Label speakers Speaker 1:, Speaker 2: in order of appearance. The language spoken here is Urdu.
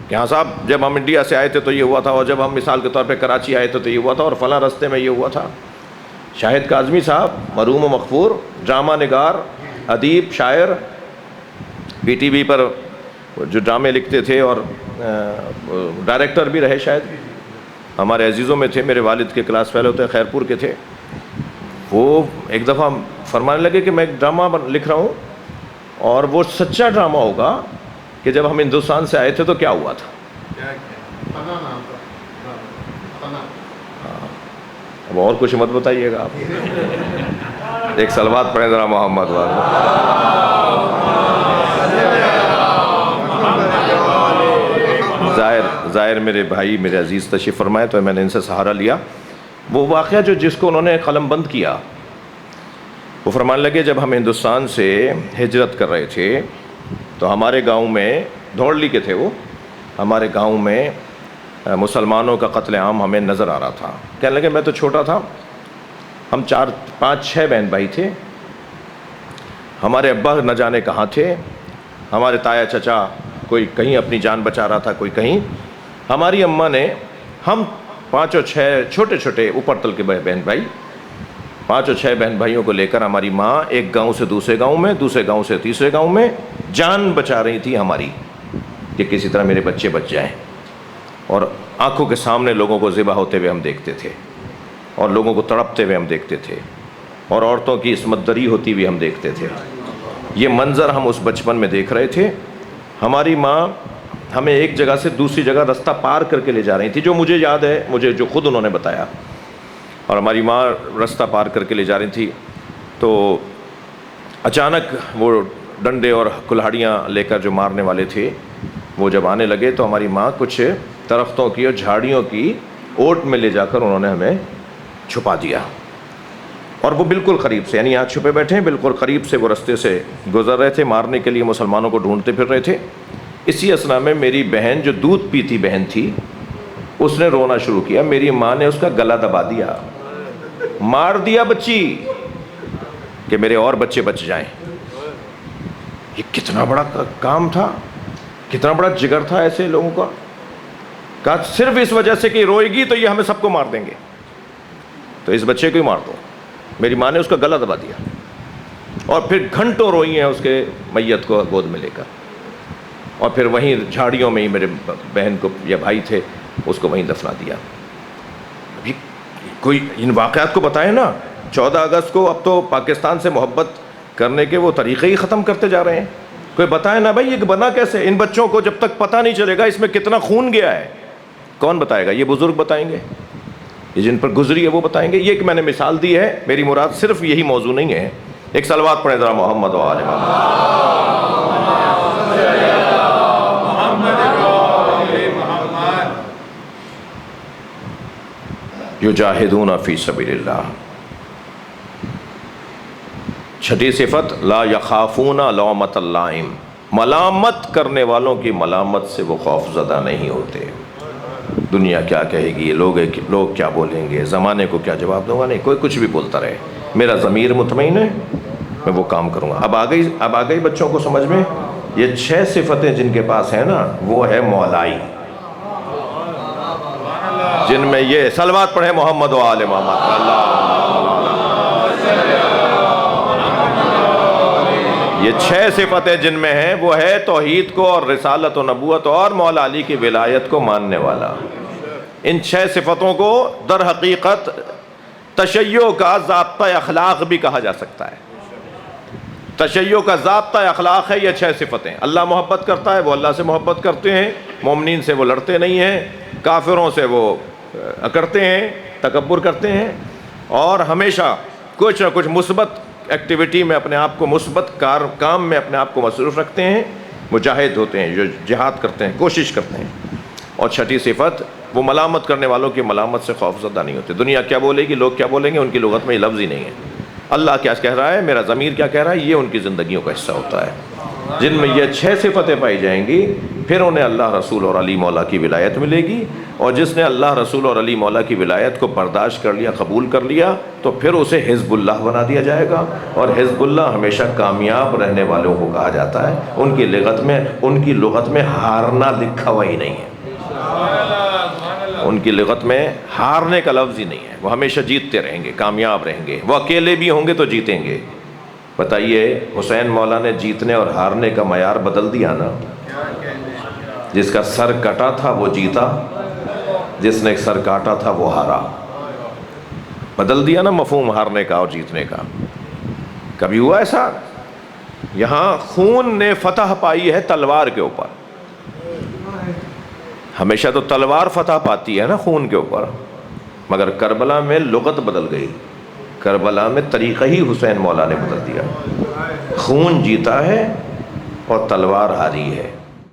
Speaker 1: کہ ہاں صاحب جب ہم انڈیا سے آئے تھے تو یہ ہوا تھا، اور جب ہم مثال کے طور پہ کراچی آئے تھے تو یہ ہوا تھا، اور فلاں رستے میں یہ ہوا تھا۔ شاہد کاظمی صاحب مرحوم و مغفور، ڈرامہ نگار، ادیب، شاعر، پی ٹی وی پر جو ڈرامے لکھتے تھے اور ڈائریکٹر بھی رہے، شاید ہمارے عزیزوں میں تھے، میرے والد کے کلاس فیلو تھے، خیرپور کے تھے۔ وہ ایک دفعہ فرمانے لگے کہ میں ایک ڈرامہ لکھ رہا ہوں، اور وہ سچا ڈرامہ ہوگا کہ جب ہم ہندوستان سے آئے تھے تو کیا ہوا تھا۔ اب اور کچھ مت بتائیے گا آپ، ایک صلوات پڑھیں ذرا محمد والے۔ ظاہر میرے بھائی میرے عزیز تشریف فرمائے تو میں نے ان سے سہارا لیا۔ وہ واقعہ جس کو انہوں نے قلم بند کیا، وہ فرمانے لگے جب ہم ہندوستان سے ہجرت کر رہے تھے تو ہمارے گاؤں میں، دھوڑلی کے تھے وہ، ہمارے گاؤں میں مسلمانوں کا قتل عام ہمیں نظر آ رہا تھا۔ کہنے لگے میں تو چھوٹا تھا، ہم 4 5 6 بہن بھائی تھے، ہمارے ابا نہ جانے کہاں تھے، ہمارے تایا چچا کوئی کہیں اپنی جان بچا رہا تھا، کوئی کہیں۔ ہماری اماں نے ہم 5 اور 6 چھوٹے چھوٹے اوپر تل کے بہن بھائی، 5 اور 6 بہن بھائیوں کو لے کر ہماری ماں ایک گاؤں سے دوسرے گاؤں میں، دوسرے گاؤں سے تیسرے گاؤں میں جان بچا رہی تھی ہماری، کہ کسی طرح میرے بچے بچ جائیں۔ اور آنکھوں کے سامنے لوگوں کو ذبح ہوتے ہوئے ہم دیکھتے تھے، اور لوگوں کو تڑپتے ہوئے ہم دیکھتے تھے، اور عورتوں کی عصمت دری ہوتی ہوئی ہم دیکھتے تھے۔ یہ منظر ہم اس بچپن میں دیکھ رہے تھے۔ ہماری ماں ہمیں ایک جگہ سے دوسری جگہ رستہ پار کر کے لے جا رہی تھی، جو مجھے یاد ہے، مجھے جو خود انہوں نے بتایا۔ اور ہماری ماں رستہ پار کر کے لے جا رہی تھی تو اچانک وہ ڈنڈے اور کلہاڑیاں لے کر جو مارنے والے تھے وہ جب آنے لگے تو ہماری ماں کچھ درختوں کی اور جھاڑیوں کی اوٹ میں لے جا کر انہوں نے ہمیں چھپا دیا۔ اور وہ بالکل قریب سے، یعنی یہاں چھپے بیٹھے ہیں، بالکل قریب سے وہ رستے سے گزر رہے تھے، مارنے کے لیے مسلمانوں کو ڈھونڈتے پھر رہے تھے۔ اسی اثنا میں میری بہن جو دودھ پیتی بہن تھی، اس نے رونا شروع کیا۔ میری ماں نے اس کا گلا دبا دیا، مار دیا بچی کہ میرے اور بچے بچ جائیں۔ یہ کتنا بڑا کام تھا، کتنا بڑا جگر تھا ایسے لوگوں کا، کہا صرف اس وجہ سے کہ روئے گی تو یہ ہمیں سب کو مار دیں گے، تو اس بچے کو ہی مار دو۔ میری ماں نے اس کا گلا دبا دیا، اور پھر گھنٹوں روئی ہیں اس کے میت کو گود میں لے کر، اور پھر وہیں جھاڑیوں میں ہی میرے بہن کو یا بھائی تھے اس کو وہیں دفنا دیا۔ ابھی کوئی ان واقعات کو بتائے نا۔ 14 اگست کو اب تو پاکستان سے محبت کرنے کے وہ طریقے ہی ختم کرتے جا رہے ہیں۔ کوئی بتائے نا بھائی یہ بنا کیسے؟ ان بچوں کو جب تک پتہ نہیں چلے گا اس میں کتنا خون گیا ہے، کون بتائے گا؟ یہ بزرگ بتائیں گے، یہ جن پر گزری ہے وہ بتائیں گے۔ یہ ایک میں نے مثال دی ہے، میری مراد صرف یہی موضوع نہیں ہے۔ ایک صلوات پڑھیں ذرا محمد و آل محمد۔ یجاہدون فی سبیل اللہ۔ چھٹی صفت لا یخافون لومۃ اللائم، ملامت کرنے والوں کی ملامت سے وہ خوف زدہ نہیں ہوتے۔ دنیا کیا کہے گی، لوگ کیا بولیں گے، زمانے کو کیا جواب دوں گا، نہیں، کوئی کچھ بھی بولتا رہے، میرا ضمیر مطمئن ہے، میں وہ کام کروں گا۔ اب آ گئی بچوں کو سمجھ میں؟ یہ 6 صفتیں جن کے پاس ہیں نا، وہ ہے مولائی، جن میں یہ صلوات پڑھیں محمد و آل محمد۔ یہ 6 صفتیں جن میں ہیں وہ ہے توحید کو اور رسالت و نبوت اور مولا علی کی ولایت کو ماننے والا۔ ان 6 صفتوں کو در حقیقت تشیع کا ضابطہ اخلاق بھی کہا جا سکتا ہے۔ تشیع کا ضابطہ اخلاق ہے یہ 6 صفتیں۔ اللہ محبت کرتا ہے، وہ اللہ سے محبت کرتے ہیں، مومنین سے وہ لڑتے نہیں ہیں، کافروں سے وہ اکڑتے ہیں، تکبر کرتے ہیں، اور ہمیشہ کچھ نہ کچھ مثبت ایکٹیویٹی میں اپنے آپ کو، مثبت کام میں اپنے آپ کو مصروف رکھتے ہیں، مجاہد ہوتے ہیں، جو جہاد کرتے ہیں، کوشش کرتے ہیں۔ اور چھٹی صفت، وہ ملامت کرنے والوں کی ملامت سے خوف زدہ نہیں ہوتے۔ دنیا کیا بولے گی، لوگ کیا بولیں گے، ان کی لغت میں یہ لفظ ہی نہیں ہے۔ اللہ کیا کہہ رہا ہے، میرا ضمیر کیا کہہ رہا ہے، یہ ان کی زندگیوں کا حصہ ہوتا ہے۔ جن میں یہ 6 صفتیں پائی جائیں گی پھر انہیں اللہ رسول اور علی مولا کی ولایت ملے گی، اور جس نے اللہ رسول اور علی مولا کی ولایت کو برداشت کر لیا، قبول کر لیا، تو پھر اسے حزب اللہ بنا دیا جائے گا۔ اور حزب اللہ ہمیشہ کامیاب رہنے والوں کو کہا جاتا ہے، ان کی لغت میں ہارنا لکھا ہوا ہی نہیں ہے، ان کی لغت میں ہارنے کا لفظ ہی نہیں ہے، وہ ہمیشہ جیتتے رہیں گے، کامیاب رہیں گے، وہ اکیلے بھی ہوں گے تو جیتیں گے۔ بتائیے حسین مولا نے جیتنے اور ہارنے کا معیار بدل دیا نا، جس کا سر کٹا تھا وہ جیتا، جس نے سر کاٹا تھا وہ ہارا، بدل دیا نا مفہوم ہارنے کا اور جیتنے کا۔ کبھی ہوا ایسا؟ یہاں خون نے فتح پائی ہے تلوار کے اوپر، ہمیشہ تو تلوار فتح پاتی ہے نا خون کے اوپر، مگر کربلا میں لغت بدل گئی، کربلا میں طریقہ ہی حسین مولا نے بدل دیا، خون جیتا ہے اور تلوار ہاری ہے۔